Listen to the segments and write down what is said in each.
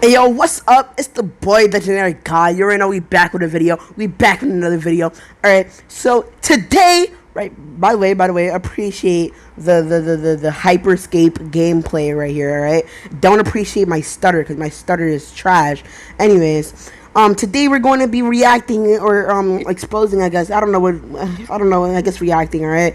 Hey yo, what's up? It's the boy, the generic guy. You already know we back with a video. We back with another video. Alright, so today, right, by the way, appreciate the Hyperscape gameplay right here, alright? Don't appreciate my stutter, because my stutter is trash. Anyways, today we're going to be reacting or exposing, I guess. I don't know, I guess reacting, alright?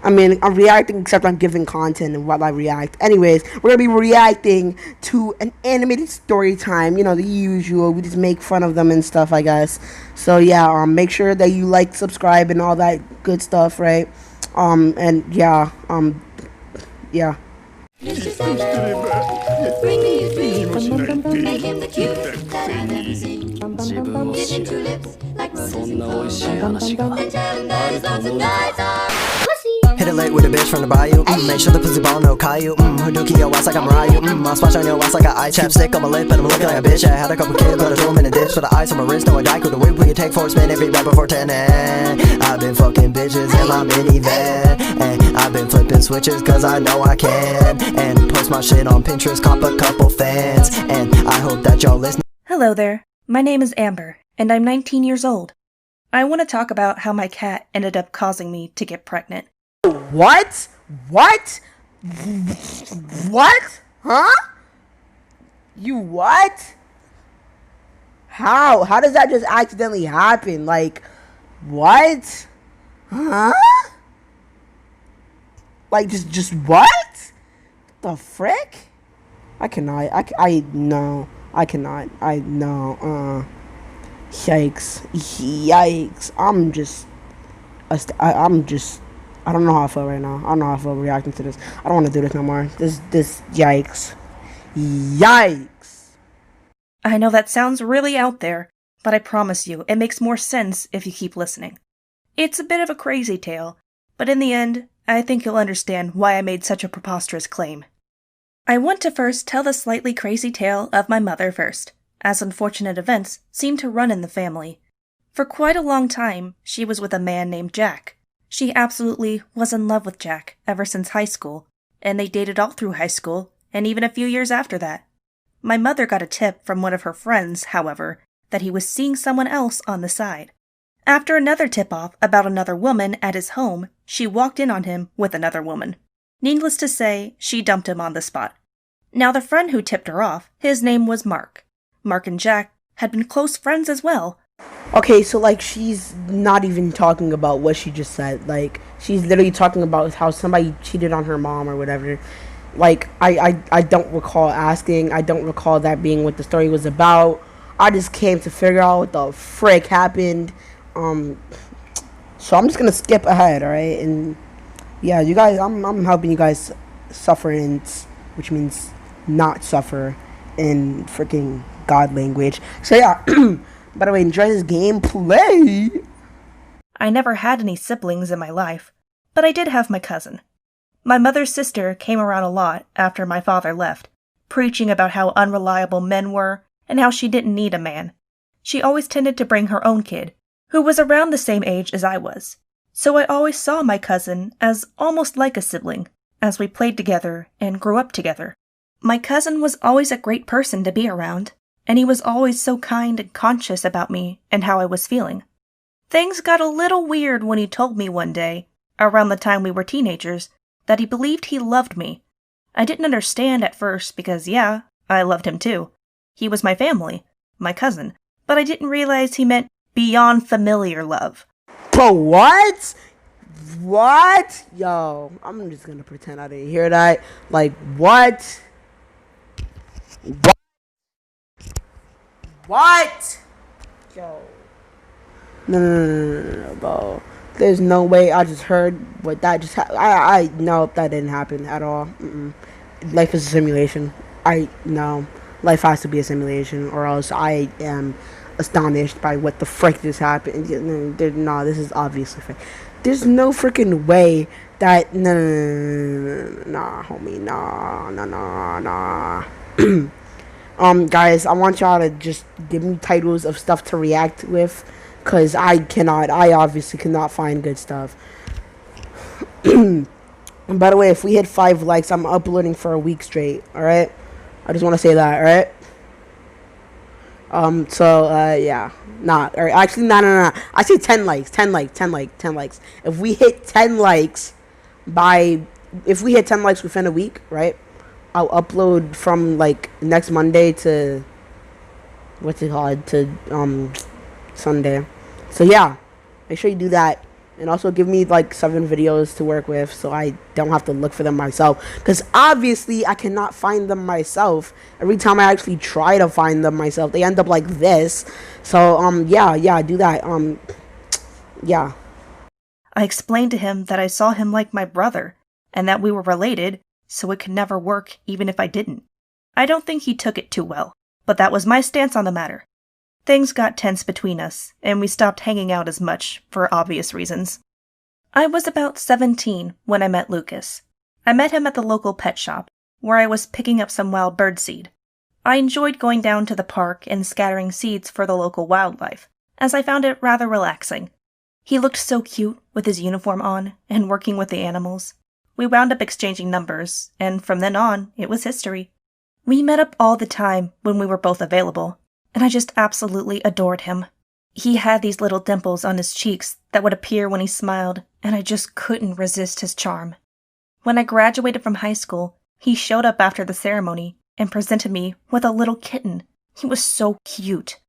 I mean, I'm reacting except I'm giving content and while I react. Anyways, we're going to be reacting to an animated story time. You know, the usual. We just make fun of them and stuff, I guess. So, yeah, make sure that you like, subscribe, and all that good stuff, right? And, yeah, yeah. Mr. Slumber, bring me a dream. Make him the cutest that I've ever seen. Dip into lips like roses and flowers. And tell him that his lonesome nights are pussy. Hit it late with a bitch from the bayou. Make sure the pussy ball no Caillou. Hadouken your ass like I'm Ryu. I'll splash on your ass like an eye chapstick on my lip, and I'm looking like a bitch. I had a couple kids, but I threw them in a ditch. For the ice on my wrist, no a dyke with a whip. We can take 4 spin every right before 10. I've been fucking bitches in my minivan, and I've been flipping switches cause I know I can. And post my shit on Pinterest, cop a couple fans, and I hope that y'all listen. Hello there, my name is Amber, and I'm 19 years old. I want to talk about how my cat ended up causing me to get pregnant. What? What? What? Huh? You what? How? How does that just accidentally happen? Like, what? Huh? Like, just what? The frick? I cannot. No. I cannot. No. Yikes. Yikes. I don't know how I feel right now. I don't know how I feel reacting to this. I don't want to do this no more. Yikes. Yikes. I know that sounds really out there, but I promise you, it makes more sense if you keep listening. It's a bit of a crazy tale, but in the end, I think you'll understand why I made such a preposterous claim. I want to first tell the slightly crazy tale of my mother first, as unfortunate events seem to run in the family. For quite a long time, she was with a man named Jack. She absolutely was in love with Jack ever since high school, and they dated all through high school, and even a few years after that. My mother got a tip from one of her friends, however, that he was seeing someone else on the side. After another tip-off about another woman at his home, she walked in on him with another woman. Needless to say, she dumped him on the spot. Now the friend who tipped her off, his name was Mark. Mark and Jack had been close friends as well. Okay, so, like, she's not even talking about what she just said. Like, she's literally talking about how somebody cheated on her mom or whatever. Like, I don't recall asking. I don't recall that being what the story was about. I just came to figure out what the frick happened. So I'm just gonna skip ahead, alright? And, yeah, you guys, I'm helping you guys suffer, which means not suffer in freaking God language. So, yeah. By the way, enjoy this gameplay. I never had any siblings in my life, but I did have my cousin. My mother's sister came around a lot after my father left, preaching about how unreliable men were and how she didn't need a man. She always tended to bring her own kid, who was around the same age as I was. So I always saw my cousin as almost like a sibling, as we played together and grew up together. My cousin was always a great person to be around, and he was always so kind and conscious about me and how I was feeling. Things got a little weird when he told me one day, around the time we were teenagers, that he believed he loved me. I didn't understand at first because, yeah, I loved him too. He was my family, my cousin, but I didn't realize he meant beyond familiar love. Bro, what? What? Yo, I'm just gonna pretend I didn't hear that. Like, what? What? What? Yo. No, bro. There's no way I just heard what that just happened. I no, that didn't happen at all. Life is a simulation. No. Life has to be a simulation, or else I am astonished by what the frick just happened. No, this is obviously fake. There's no freaking way that. Nah, homie. Nah. Guys, I want y'all to just give me titles of stuff to react with, cause I obviously cannot find good stuff. And by the way, if we hit 5 likes, I'm uploading for a week straight, alright? I just want to say that, alright? Yeah. Nah, or actually, no. I say 10 likes, 10 likes, 10 likes, 10 likes. If we hit 10 likes by, if we hit 10 likes within a week, right? I'll upload from like next Monday to, what's it called, to, Sunday. So yeah, make sure you do that. And also give me like 7 videos to work with so I don't have to look for them myself. Because obviously I cannot find them myself. Every time I actually try to find them myself, they end up like this. So, yeah, do that. Yeah. I explained to him that I saw him like my brother, and that we were related, so it could never work even if I didn't. I don't think he took it too well, but that was my stance on the matter. Things got tense between us, and we stopped hanging out as much, for obvious reasons. I was about 17 when I met Lucas. I met him at the local pet shop, where I was picking up some wild bird seed. I enjoyed going down to the park and scattering seeds for the local wildlife, as I found it rather relaxing. He looked so cute with his uniform on and working with the animals. We wound up exchanging numbers, and from then on, it was history. We met up all the time when we were both available, and I just absolutely adored him. He had these little dimples on his cheeks that would appear when he smiled, and I just couldn't resist his charm. When I graduated from high school, he showed up after the ceremony and presented me with a little kitten. He was so cute.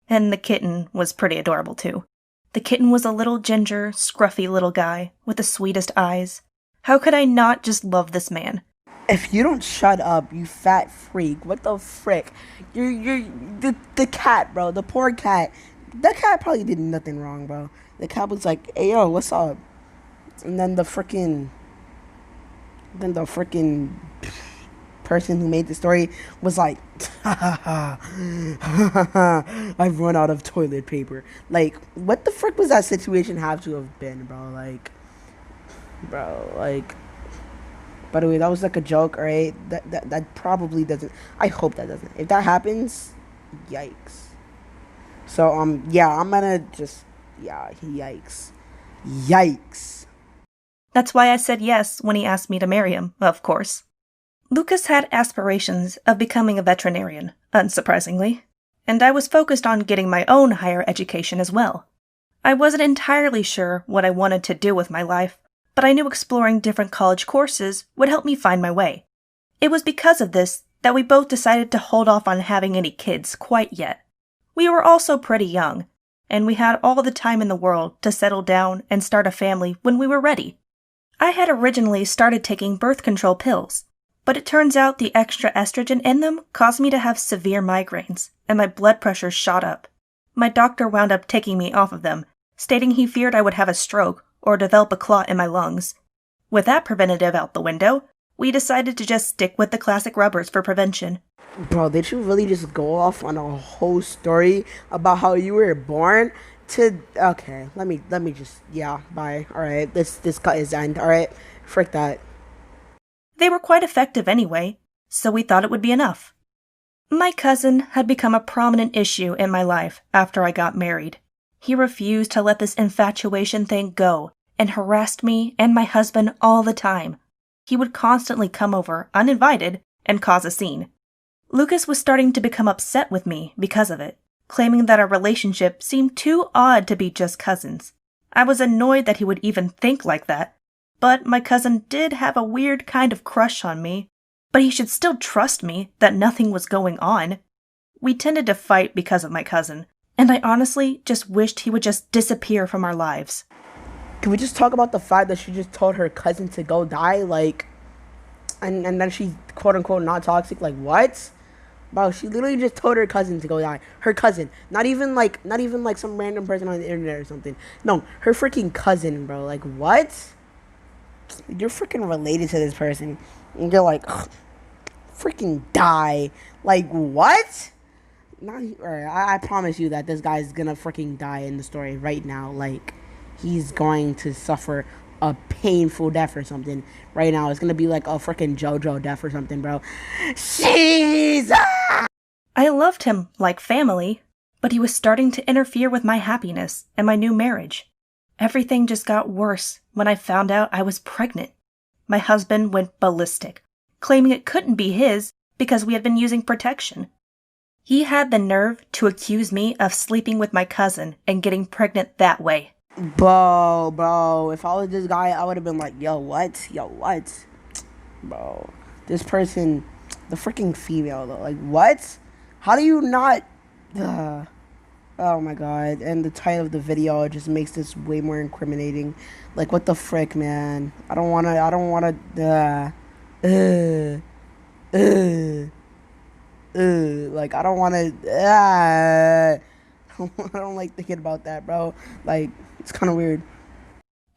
And the kitten was pretty adorable too. The kitten was a little ginger, scruffy little guy with the sweetest eyes. How could I not just love this man? If you don't shut up, you fat freak. What the frick? The cat, bro. The poor cat. That cat probably did nothing wrong, bro. The cat was like, hey, yo, what's up? And then the freaking person who made the story was like, I've run out of toilet paper. Like, what the frick was that situation have to have been, bro? Like, by the way, that was like a joke, alright? That probably doesn't. I hope that doesn't. If that happens, yikes. So, yeah, I'm gonna just, yeah, yikes. Yikes. That's why I said yes when he asked me to marry him, of course. Lucas had aspirations of becoming a veterinarian, unsurprisingly, and I was focused on getting my own higher education as well. I wasn't entirely sure what I wanted to do with my life, but I knew exploring different college courses would help me find my way. It was because of this that we both decided to hold off on having any kids quite yet. We were also pretty young, and we had all the time in the world to settle down and start a family when we were ready. I had originally started taking birth control pills, but it turns out the extra estrogen in them caused me to have severe migraines, and my blood pressure shot up. My doctor wound up taking me off of them, stating he feared I would have a stroke or develop a clot in my lungs. With that preventative out the window, we decided to just stick with the classic rubbers for prevention. Bro, did you really just go off on a whole story about how you were born to... Okay, let me just... Yeah, bye. Alright, this cut is end. Alright, frick that. They were quite effective anyway, so we thought it would be enough. My cousin had become a prominent issue in my life after I got married. He refused to let this infatuation thing go and harassed me and my husband all the time. He would constantly come over uninvited and cause a scene. Lucas was starting to become upset with me because of it, claiming that our relationship seemed too odd to be just cousins. I was annoyed that he would even think like that, but my cousin did have a weird kind of crush on me, but he should still trust me that nothing was going on. We tended to fight because of my cousin, and I honestly just wished he would just disappear from our lives. Can we just talk about the fact that she just told her cousin to go die, like, and then she's quote-unquote not toxic? Like, what? Bro, she literally just told her cousin to go die. Her cousin. Not even like some random person on the internet or something. No, her freaking cousin, bro. Like, what? You're freaking related to this person. And you're like, ugh, freaking die. Like, what? I promise you that this guy's gonna freaking die in the story right now. Like, he's going to suffer a painful death or something right now. It's gonna be like a freaking JoJo death or something, bro. Jesus! I loved him like family, but he was starting to interfere with my happiness and my new marriage. Everything just got worse when I found out I was pregnant. My husband went ballistic, claiming it couldn't be his because we had been using protection. He had the nerve to accuse me of sleeping with my cousin and getting pregnant that way. Bro, if I was this guy, I would have been like, yo, what? Bro, this person, the freaking female, though, like, what? How do you not, oh my god, and the title of the video just makes this way more incriminating. Like, what the frick, man? I don't wanna, like, I don't wanna, I don't like thinking about that, bro. Like, it's kind of weird.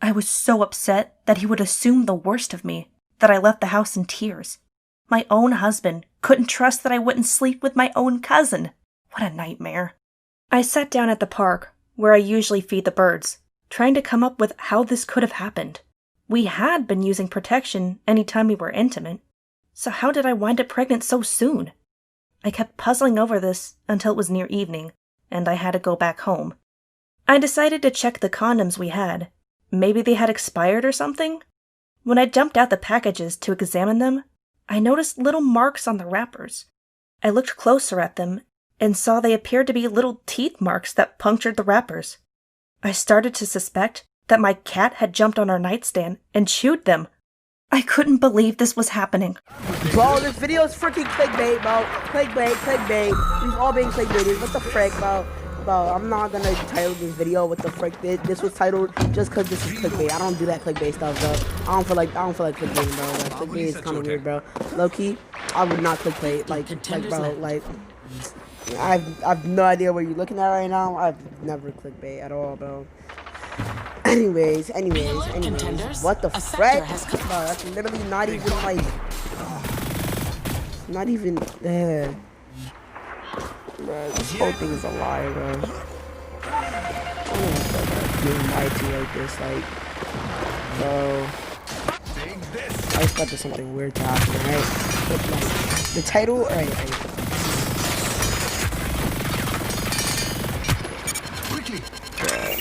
I was so upset that he would assume the worst of me that I left the house in tears. My own husband couldn't trust that I wouldn't sleep with my own cousin. What a nightmare. I sat down at the park, where I usually feed the birds, trying to come up with how this could have happened. We had been using protection any time we were intimate, so how did I wind up pregnant so soon? I kept puzzling over this until it was near evening, and I had to go back home. I decided to check the condoms we had. Maybe they had expired or something? When I dumped out the packages to examine them, I noticed little marks on the wrappers. I looked closer at them and saw they appeared to be little teeth marks that punctured the wrappers. I started to suspect that my cat had jumped on our nightstand and chewed them. I couldn't believe this was happening. Bro, this video is freaking clickbait, bro. Clickbait. We've all been clickbaited. What the frick, bro? Bro, I'm not gonna title this video what the frick this was titled just cause this is clickbait. I don't do that clickbait stuff, bro. I don't feel like clickbaiting, bro. Like, clickbait is kind of weird, bro. Low key, I would not clickbait. Like, bro, like, I've no idea what you're looking at right now. I've never clickbait at all, bro. Anyways, what the frick? Bro, that's literally not even like, not even, bro, this whole thing is a lie, bro. I don't know being lied to like this, like, bro. I expected something weird to happen, right? But, like, the title, alright.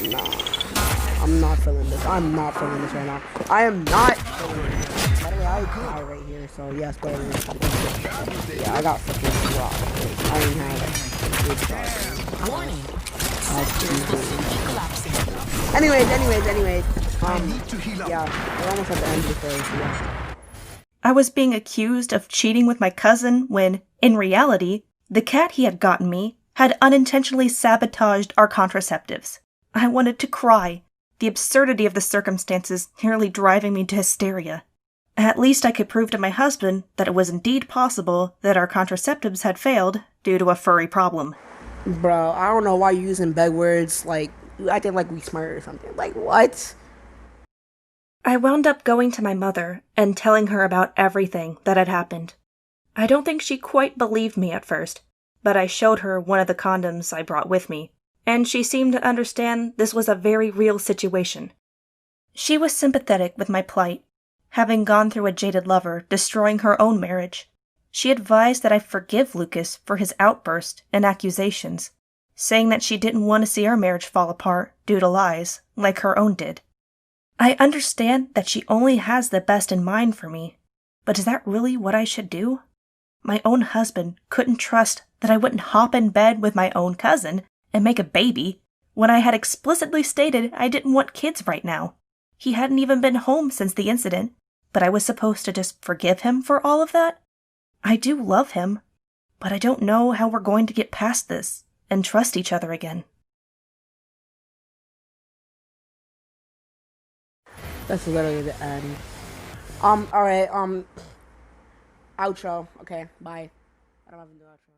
Nah, I'm not feeling this. I'm not feeling this right now. I am not feeling this. By the way, I die right here, so yes, but yeah, I got fucking rocked. I didn't have good shot. Warning. Anyways. Yeah, we're almost at the end of the story, so yeah. I was being accused of cheating with my cousin when, in reality, the cat he had gotten me had unintentionally sabotaged our contraceptives. I wanted to cry, the absurdity of the circumstances nearly driving me to hysteria. At least I could prove to my husband that it was indeed possible that our contraceptives had failed due to a furry problem. Bro, I don't know why you're using bad words, like, you acting like we smart or something. Like, what? I wound up going to my mother and telling her about everything that had happened. I don't think she quite believed me at first, but I showed her one of the condoms I brought with me, and she seemed to understand this was a very real situation. She was sympathetic with my plight, having gone through a jaded lover destroying her own marriage. She advised that I forgive Lucas for his outburst and accusations, saying that she didn't want to see our marriage fall apart due to lies, like her own did. I understand that she only has the best in mind for me, but is that really what I should do? My own husband couldn't trust that I wouldn't hop in bed with my own cousin and make a baby when I had explicitly stated I didn't want kids right now. He hadn't even been home since the incident, but I was supposed to just forgive him for all of that? I do love him, but I don't know how we're going to get past this and trust each other again. That's literally the end. Alright, outro. Okay, bye. I don't have to do outro.